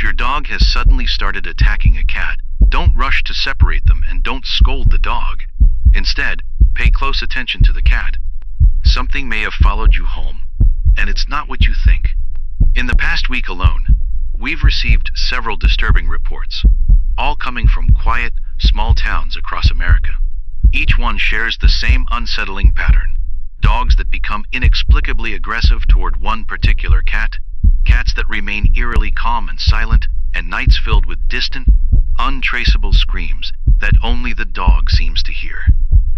your dog has suddenly started attacking a cat, don't rush to separate them and don't scold the dog. Instead, pay close attention to the cat. Something may have followed you home, and it's not what you think. In the past week alone, we've received several disturbing reports, all coming from quiet, small towns across America. Each one shares the same unsettling pattern. Dogs that become inexplicably aggressive toward one particular cat, cats that remain eerily calm and silent, and nights filled with distant, untraceable screams that only the dog seems to hear.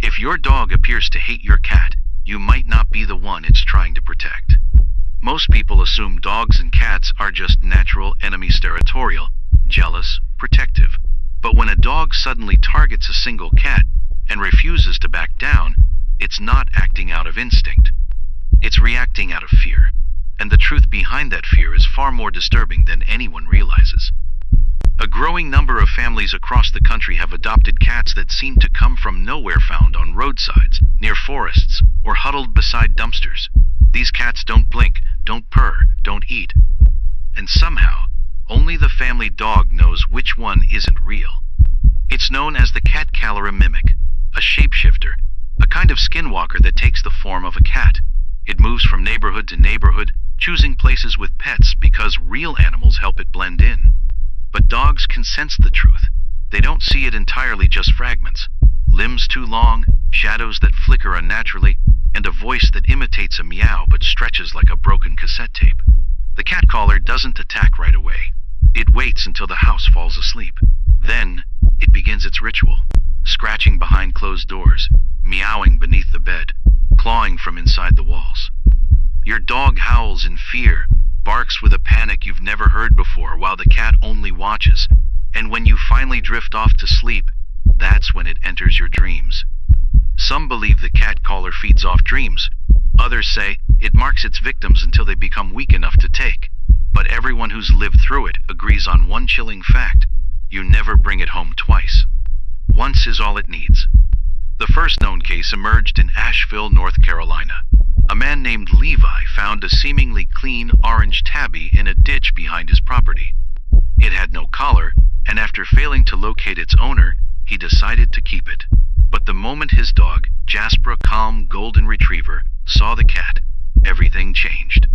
If your dog appears to hate your cat, you might not be the one it's trying to protect. Most people assume dogs and cats are just natural enemies, territorial, jealous, protective. But when a dog suddenly targets a single cat and refuses to back down, it's not acting out of instinct. It's reacting out of fear. And the truth behind that fear is far more disturbing than anyone realizes. A growing number of families across the country have adopted cats that seem to come from nowhere, found on roadsides, near forests, or huddled beside dumpsters. These cats don't blink, don't purr, don't eat. And somehow, only the family dog knows which one isn't real. It's known as the cat caloric mimic, a shapeshifter, a kind of skinwalker that takes the form of a cat. It moves from neighborhood to neighborhood, choosing places with pets because real animals help it blend in. But dogs can sense the truth. They don't see it entirely, just fragments. Limbs too long, shadows that flicker unnaturally, and a voice that imitates a meow but stretches like a broken cassette tape. The cat caller doesn't attack right away. It waits until the house falls asleep. Then, it begins its ritual, scratching behind closed doors, meowing beneath the bed, clawing from inside the walls. Your dog howls in fear, barks with a panic you've never heard before, while the cat only watches. And when you finally drift off to sleep, that's when it enters your dreams. Some believe the cat caller feeds off dreams. Others say it marks its victims until they become weak enough to take. But everyone who's lived through it agrees on one chilling fact: you never bring it home twice. Once is all it needs. The first known case emerged in Asheville, North Carolina. A man named Levi found a seemingly clean orange tabby in a ditch behind his property. It had no collar, and after failing to locate its owner, he decided to keep it. But the moment his dog, Jasper, a calm golden retriever, saw the cat, everything changed.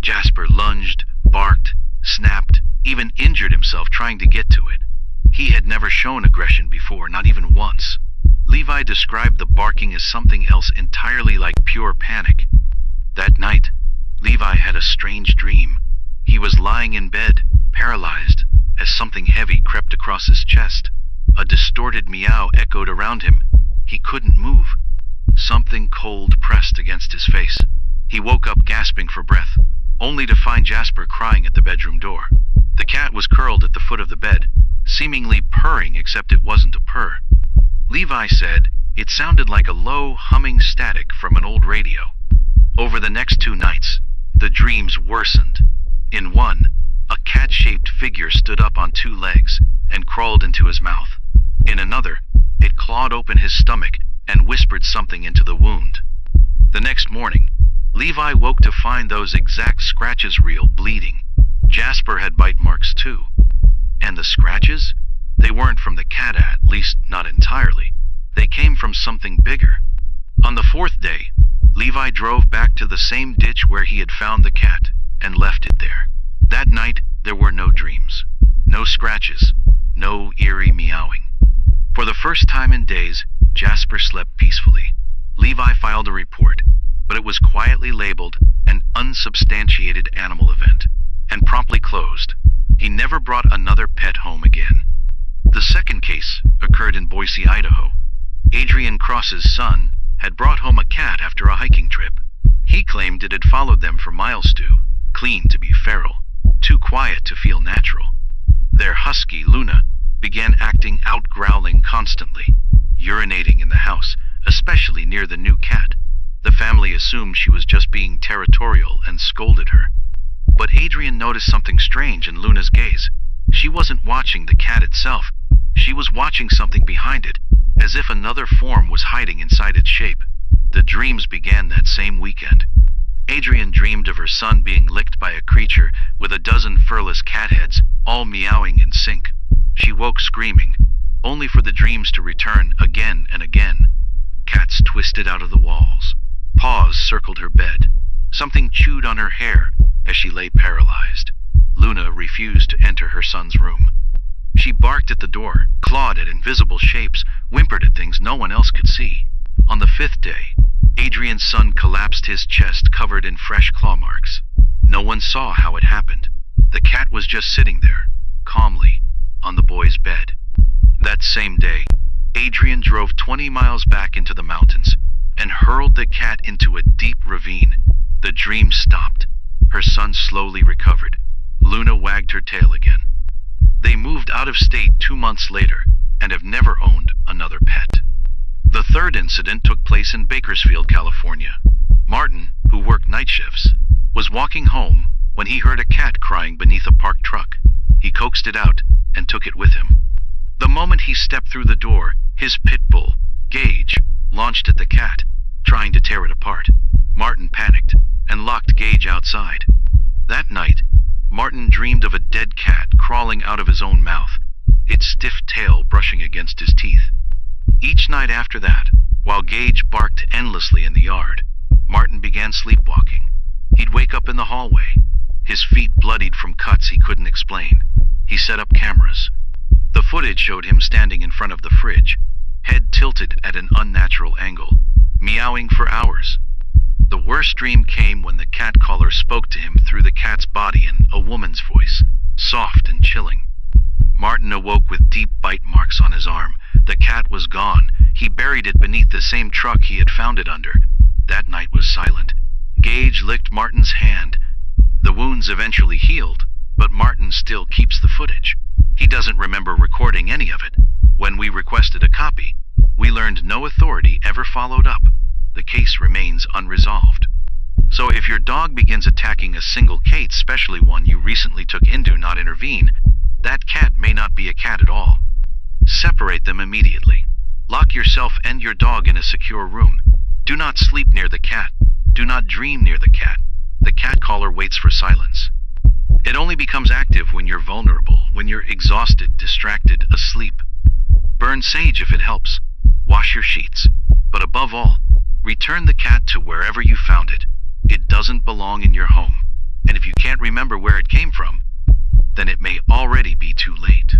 Jasper lunged, barked, snapped, even injured himself trying to get to it. He had never shown aggression before, not even once. Levi described the barking as something else entirely, like pure panic. That night, Levi had a strange dream. He was lying in bed, paralyzed, as something heavy crept across his chest. A distorted meow echoed around him. He couldn't move. Something cold pressed against his face. He woke up gasping for breath, only to find Jasper crying at the bedroom door. The cat was curled at the foot of the bed, seemingly purring, except it wasn't a purr. Levi said it sounded like a low, humming static from an old radio. Over the next 2 nights, the dreams worsened. In one, a cat-shaped figure stood up on 2 legs and crawled into his mouth. In another, it clawed open his stomach and whispered something into the wound. The next morning, Levi woke to find those exact scratches real, bleeding. Jasper had bite marks too. And the scratches? They weren't from the cat, at least not entirely. They came from something bigger. On the 4th day, Levi drove back to the same ditch where he had found the cat and left it there. That night, there were no dreams, no scratches, no eerie meowing. For the first time in days, Jasper slept peacefully. Levi filed a report, but it was quietly labeled an unsubstantiated animal event and promptly closed. He never brought another pet home again. The second case occurred in Boise, Idaho. Adrian Cross's son had brought home a cat after a hiking trip. He claimed it had followed them for miles, too clean to be feral, too quiet to feel natural. Their husky, Luna, began acting out, growling constantly, urinating in the house, especially near the new cat. The family assumed she was just being territorial and scolded her. But Adrian noticed something strange in Luna's gaze. She wasn't watching the cat itself. She was watching something behind it, as if another form was hiding inside its shape. The dreams began that same weekend. Adrian dreamed of her son being licked by a creature with a dozen furless cat heads, all meowing in sync. She woke screaming, only for the dreams to return again and again. Cats twisted out of the walls. Paws circled her bed. Something chewed on her hair as she lay paralyzed. Luna refused to enter her son's room. She barked at the door, clawed at invisible shapes, whimpered at things no one else could see. On the fifth day, Adrian's son collapsed, his chest covered in fresh claw marks. No one saw how it happened. The cat was just sitting there, calmly, on the boy's bed. That same day, Adrian drove 20 miles back into the mountains and hurled the cat into a deep ravine. The dream stopped. Her son slowly recovered. Luna wagged her tail again. They moved out of state 2 months later and have never owned another pet. The third incident took place in Bakersfield, California. Martin, who worked night shifts, was walking home when he heard a cat crying beneath a parked truck. He coaxed it out and took it with him. The moment he stepped through the door, his pit bull, Gage, launched at the cat, trying to tear it apart. Martin panicked and locked Gage outside. That night, Martin dreamed of a dead cat crawling out of his own mouth, its stiff tail brushing against his teeth. Each night after that, while Gage barked endlessly in the yard, Martin began sleepwalking. He'd wake up in the hallway, his feet bloodied from cuts he couldn't explain. He set up cameras. The footage showed him standing in front of the fridge, head tilted at an unnatural angle, meowing for hours. The worst dream came when the cat caller spoke to him through the cat's body in a woman's voice, soft and chilling. Martin awoke with deep bite marks on his arm. The cat was gone. He buried it beneath the same truck he had found it under. That night was silent. Gage licked Martin's hand. The wounds eventually healed, but Martin still keeps the footage. He doesn't remember recording any of it. When we requested a copy, we learned no authority ever followed up. The case remains unresolved. So if your dog begins attacking a single cat, especially one you recently took in, do not intervene. That cat may not be a cat at all. Separate them immediately. Lock yourself and your dog in a secure room. Do not sleep near the cat. Do not dream near the cat. The cat caller waits for silence. It only becomes active when you're vulnerable, when you're exhausted, distracted, asleep. Burn sage if it helps. Wash your sheets. But above all, return the cat to wherever you found it. It doesn't belong in your home. And if you can't remember where it came from, then it may already be too late.